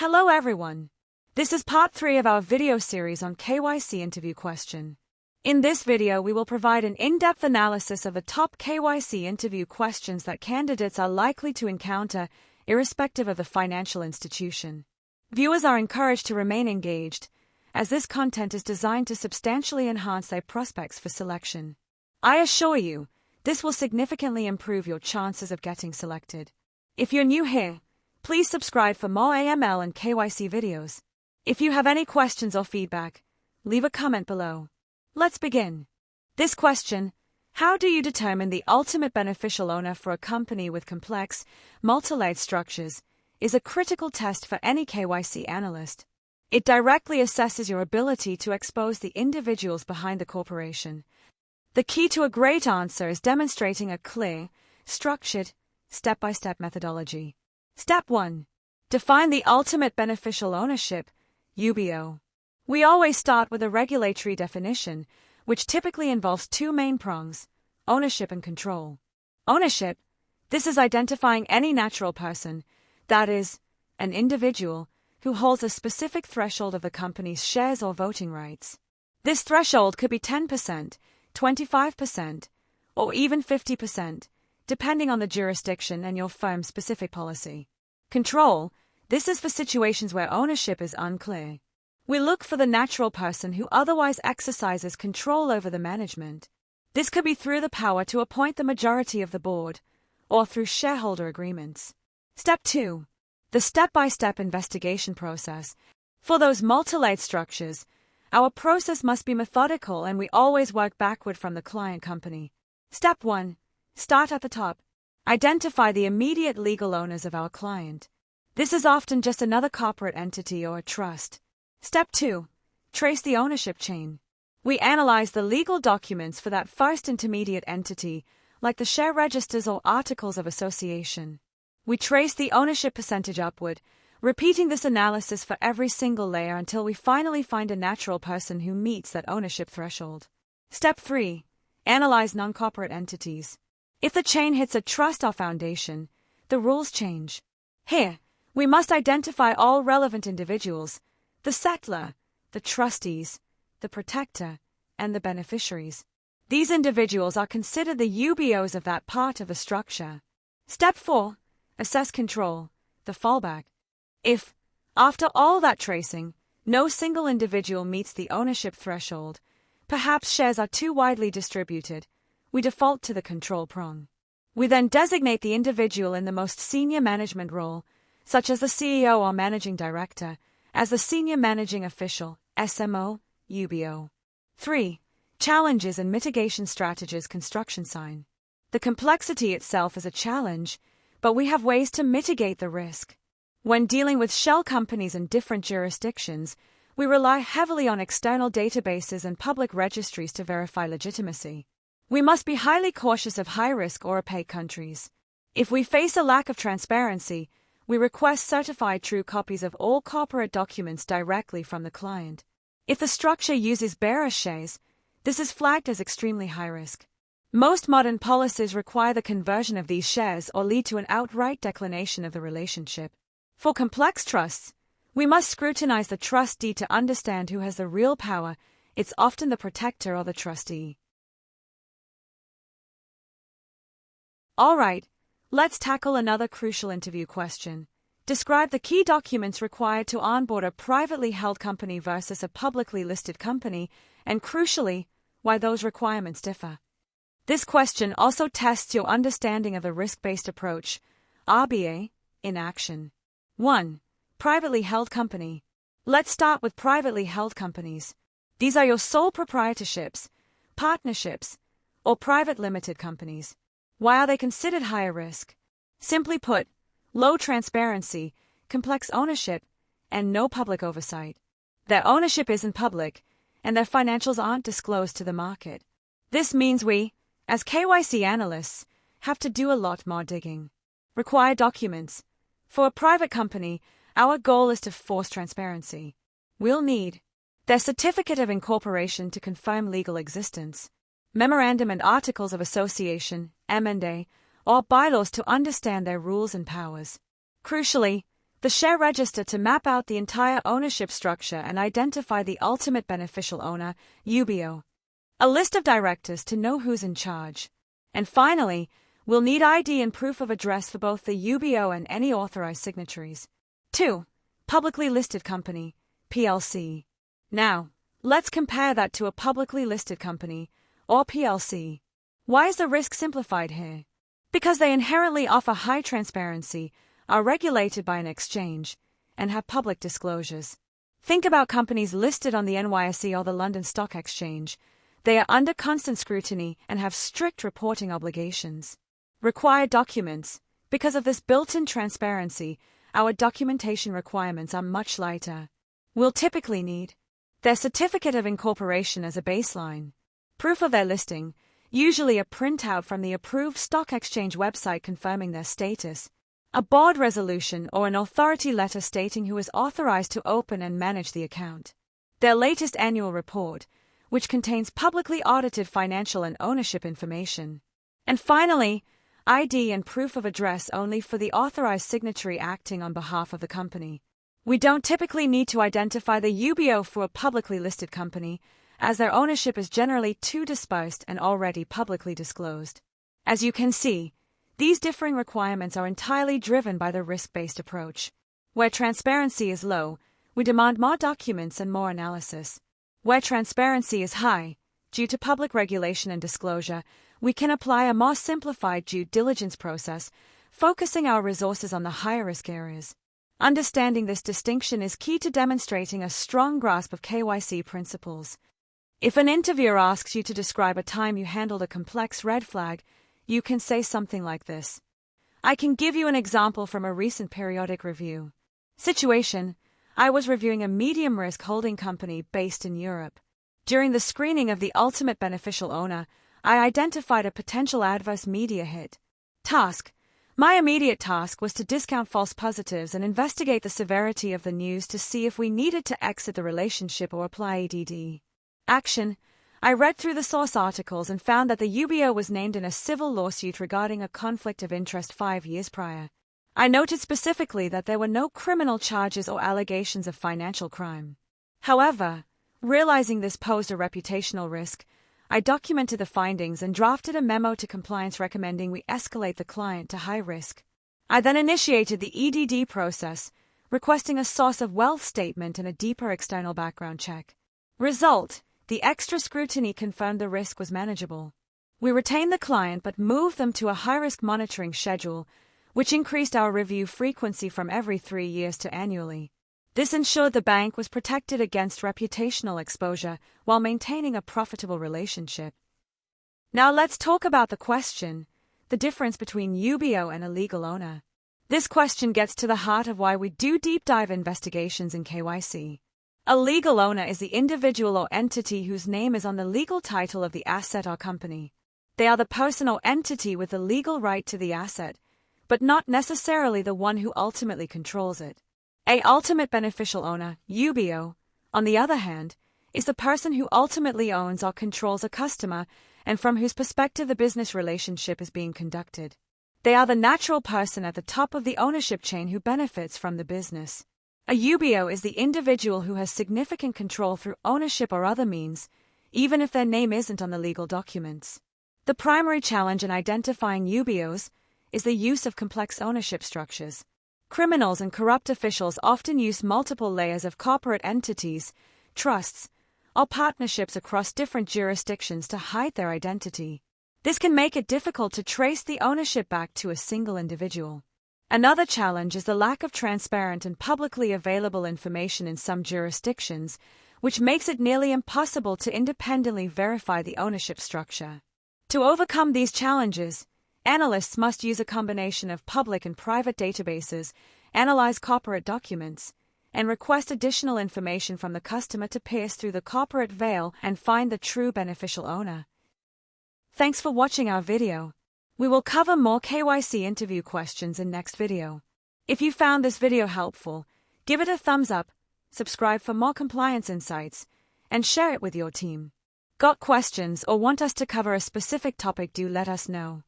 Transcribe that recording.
Hello everyone. This is part 3 of our video series on KYC interview question. In this video we will provide an in-depth analysis of the top KYC interview questions that candidates are likely to encounter, irrespective of the financial institution. Viewers are encouraged to remain engaged, as this content is designed to substantially enhance their prospects for selection. I assure you, this will significantly improve your chances of getting selected. If you're new here, please subscribe for more AML and KYC videos. If you have any questions or feedback, leave a comment below. Let's begin. This question: how do you determine the ultimate beneficial owner for a company with complex, multi-layered structures, is a critical test for any KYC analyst. It directly assesses your ability to expose the individuals behind the corporation. The key to a great answer is demonstrating a clear, structured, step-by-step methodology. Step 1. Define the ultimate beneficial ownership, UBO. We always start with a regulatory definition, which typically involves two main prongs: ownership and control. Ownership: this is identifying any natural person, that is, an individual, who holds a specific threshold of the company's shares or voting rights. This threshold could be 10%, 25%, or even 50%, depending on the jurisdiction and your firm's specific policy. Control: this is for situations where ownership is unclear. We look for the natural person who otherwise exercises control over the management. This could be through the power to appoint the majority of the board, or through shareholder agreements. Step 2. The step-by-step investigation process. For those multi-layered structures, our process must be methodical and we always work backward from the client company. Step 1. Start at the top. Identify the immediate legal owners of our client. This is often just another corporate entity or a trust. Step 2. Trace the ownership chain. We analyze the legal documents for that first intermediate entity, like the share registers or articles of association. We trace the ownership percentage upward, repeating this analysis for every single layer until we finally find a natural person who meets that ownership threshold. Step 3. Analyze non-corporate entities. If the chain hits a trust or foundation, the rules change. Here, we must identify all relevant individuals: the settlor, the trustees, the protector, and the beneficiaries. These individuals are considered the UBOs of that part of the structure. Step 4. Assess control, the fallback. If, after all that tracing, no single individual meets the ownership threshold, perhaps shares are too widely distributed, we default to the control prong. We then designate the individual in the most senior management role, such as the CEO or managing director, as the senior managing official, SMO, UBO. 3. Challenges and mitigation strategies. Construction sign. The complexity itself is a challenge, but we have ways to mitigate the risk. When dealing with shell companies in different jurisdictions, we rely heavily on external databases and public registries to verify legitimacy. We must be highly cautious of high-risk or opaque countries. If we face a lack of transparency, we request certified true copies of all corporate documents directly from the client. If the structure uses bearer shares, this is flagged as extremely high risk. Most modern policies require the conversion of these shares or lead to an outright declination of the relationship. For complex trusts, we must scrutinize the trust deed to understand who has the real power. It's often the protector or the trustee. Alright, let's tackle another crucial interview question. Describe the key documents required to onboard a privately held company versus a publicly listed company, and crucially, why those requirements differ. This question also tests your understanding of the risk-based approach, RBA, in action. 1. Privately held company. Let's start with privately held companies. These are your sole proprietorships, partnerships, or private limited companies. Why are they considered higher risk? Simply put, low transparency, complex ownership, and no public oversight. Their ownership isn't public, and their financials aren't disclosed to the market. This means we, as KYC analysts, have to do a lot more digging. Required documents. For a private company, our goal is to force transparency. We'll need their certificate of incorporation to confirm legal existence, memorandum and articles of association, M&A, or bylaws to understand their rules and powers. Crucially, The share register to map out the entire ownership structure and identify the ultimate beneficial owner, UBO. A list of directors to know who's in charge. And finally, we'll need ID and proof of address for both the UBO and any authorized signatories. 2. Publicly listed company, PLC. Now, let's compare that to a publicly listed company, or PLC. Why is the risk simplified here? Because they inherently offer high transparency, are regulated by an exchange, and have public disclosures. Think about companies listed on the NYSE or the London Stock Exchange. They are under constant scrutiny and have strict reporting obligations. Required documents. Because of this built-in transparency, our documentation requirements are much lighter. We'll typically need their certificate of incorporation as a baseline, proof of their listing, usually a printout from the approved stock exchange website confirming their status, a board resolution or an authority letter stating who is authorized to open and manage the account, their latest annual report, which contains publicly audited financial and ownership information, and finally, ID and proof of address only for the authorized signatory acting on behalf of the company. We don't typically need to identify the UBO for a publicly listed company, as their ownership is generally too dispersed and already publicly disclosed. As you can see, these differing requirements are entirely driven by the risk-based approach. Where transparency is low, we demand more documents and more analysis. Where transparency is high, due to public regulation and disclosure, we can apply a more simplified due diligence process, focusing our resources on the higher-risk areas. Understanding this distinction is key to demonstrating a strong grasp of KYC principles. If an interviewer asks you to describe a time you handled a complex red flag, you can say something like this. I can give you an example from a recent periodic review. Situation: I was reviewing a medium-risk holding company based in Europe. During the screening of the ultimate beneficial owner, I identified a potential adverse media hit. Task: my immediate task was to discount false positives and investigate the severity of the news to see if we needed to exit the relationship or apply EDD. Action: I read through the source articles and found that the UBO was named in a civil lawsuit regarding a conflict of interest 5 years prior. I noted specifically that there were no criminal charges or allegations of financial crime. However, realizing this posed a reputational risk, I documented the findings and drafted a memo to compliance recommending we escalate the client to high risk. I then initiated the EDD process, requesting a source of wealth statement and a deeper external background check. Result: the extra scrutiny confirmed the risk was manageable. We retained the client but moved them to a high-risk monitoring schedule, which increased our review frequency from every 3 years to annually. This ensured the bank was protected against reputational exposure while maintaining a profitable relationship. Now let's talk about the question, the difference between UBO and a legal owner. This question gets to the heart of why we do deep dive investigations in KYC. A legal owner is the individual or entity whose name is on the legal title of the asset or company. They are the person or entity with the legal right to the asset, but not necessarily the one who ultimately controls it. A ultimate beneficial owner, UBO, on the other hand, is the person who ultimately owns or controls a customer and from whose perspective the business relationship is being conducted. They are the natural person at the top of the ownership chain who benefits from the business. A UBO is the individual who has significant control through ownership or other means, even if their name isn't on the legal documents. The primary challenge in identifying UBOs is the use of complex ownership structures. Criminals and corrupt officials often use multiple layers of corporate entities, trusts, or partnerships across different jurisdictions to hide their identity. This can make it difficult to trace the ownership back to a single individual. Another challenge is the lack of transparent and publicly available information in some jurisdictions, which makes it nearly impossible to independently verify the ownership structure. To overcome these challenges, analysts must use a combination of public and private databases, analyze corporate documents, and request additional information from the customer to pierce through the corporate veil and find the true beneficial owner. Thanks for watching our video. We will cover more KYC interview questions in next video. If you found this video helpful, give it a thumbs up, subscribe for more compliance insights, and share it with your team. Got questions or want us to cover a specific topic? Do let us know.